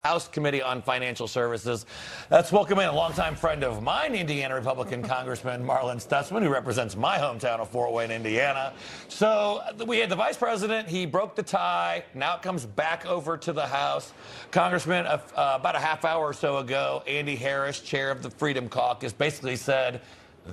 House Committee on Financial Services. Let's welcome in a longtime friend of mine, Indiana Republican Congressman Marlin Stutzman, who represents my hometown of Fort Wayne, Indiana. So we had the vice president. He broke the tie. Now it comes back over to the House. Congressman, about a half hour or so ago, Andy Harris, chair of the Freedom Caucus, basically said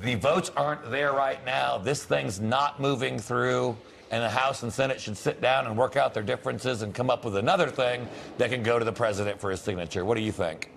the votes aren't there right now. This thing's not moving through. And the House and Senate should sit down and work out their differences and come up with another thing that can go to the president for his signature. What do you think?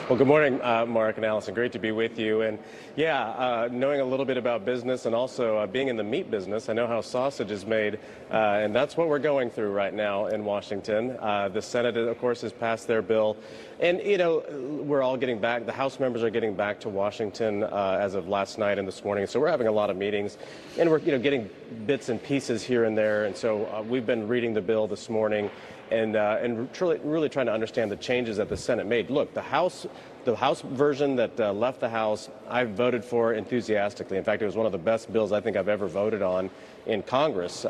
Well, good morning, Mark and Allison. Great to be with you. And yeah, knowing a little bit about business and also being in the meat business, I know how sausage is made, and that's what we're going through right now in Washington. The Senate, of course, has passed their bill. And, you know, we're all getting back. The House members are getting back to Washington as of last night and this morning. So we're having a lot of meetings, and we're, getting bits and pieces here and there. And so we've been reading the bill this morning and really trying to understand the changes that the Senate made. Look, the House version that left the House, I voted for enthusiastically. In fact, it was one of the best bills I think I've ever voted on in Congress,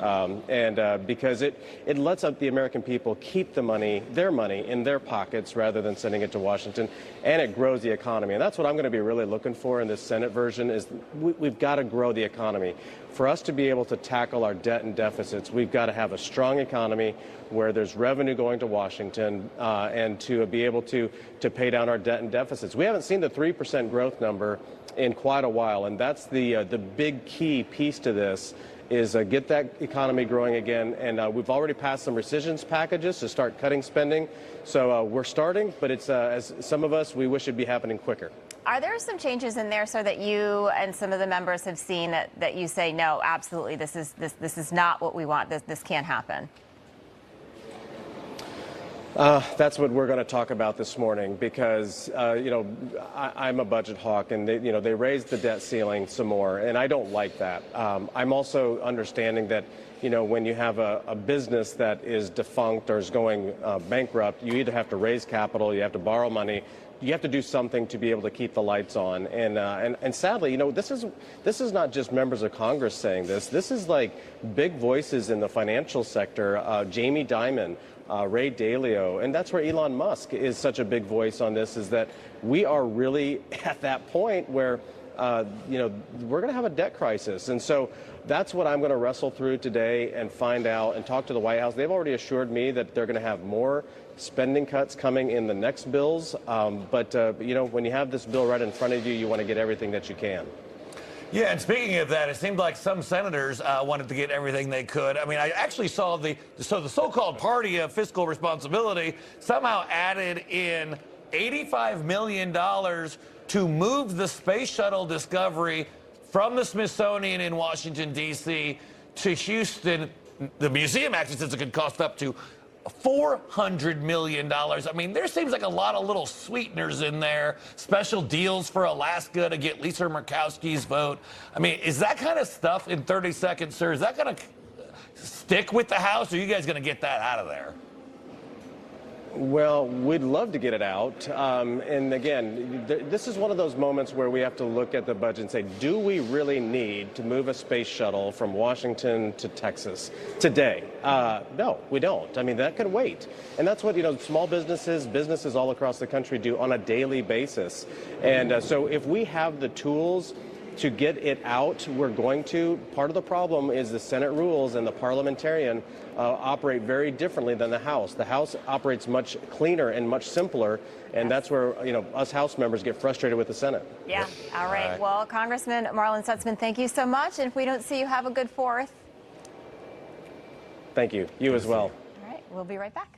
because it lets up the American people keep the money, their money, in their pockets rather than sending it to Washington, and it grows the economy. And that's what I'm going to be really looking for in this Senate version is we've got to grow the economy. For us to be able to tackle our debt and deficits, we've got to have a strong economy where there's revenue going to Washington and to be able to pay down our debt and deficits. We haven't seen the 3% growth number in quite a while, and that's the big key piece to this is get that economy growing again. And we've already passed some rescissions packages to start cutting spending. So we're starting, but it's as some of us, we wish it'd be happening quicker. Are there some changes in there so that you and some of the members have seen that you say, no, absolutely, this is not what we want. This can't happen? That's what we're going to talk about this morning because, I'm a budget hawk and they raised the debt ceiling some more, and I don't like that. I'm also understanding that, when you have a business that is defunct or is going bankrupt, you either have to raise capital, you have to borrow money, you have to do something to be able to keep the lights on. And sadly, this is not just members of Congress saying this. This is like big voices in the financial sector, Jamie Dimon, Ray Dalio, and that's where Elon Musk is such a big voice on this, is that we are really at that point where, we're going to have a debt crisis. And so that's what I'm going to wrestle through today and find out and talk to the White House. They've already assured me that they're going to have more spending cuts coming in the next bills. But when you have this bill right in front of you, you want to get everything that you can. Yeah, and speaking of that, it seemed like some senators wanted to get everything they could. I mean, I actually saw the so-called party of fiscal responsibility somehow added in $85 million to move the Space Shuttle Discovery from the Smithsonian in Washington, D.C. to Houston. The museum actually says it could cost up to $400 million. I mean, there seems like a lot of little sweeteners in there, special deals for Alaska to get Lisa Murkowski's vote. I mean, is that kind of stuff in 30 seconds, sir? Is that going to stick with the House, or are you guys going to get that out of there? Well, we'd love to get it out. And again, this is one of those moments where we have to look at the budget and say, do we really need to move a space shuttle from Washington to Texas today? No, we don't. I mean, that could wait. And that's what, small businesses all across the country do on a daily basis. And so if we have the tools to get it out, we're going to. Part of the problem is the Senate rules and the parliamentarian operate very differently than the House. The House operates much cleaner and much simpler, and that's where, us House members get frustrated with the Senate. Yeah. All right. Well, Congressman Marlin Stutzman, thank you so much. And if we don't see you, have a good 4th. Thank you. You as well. All right. We'll be right back.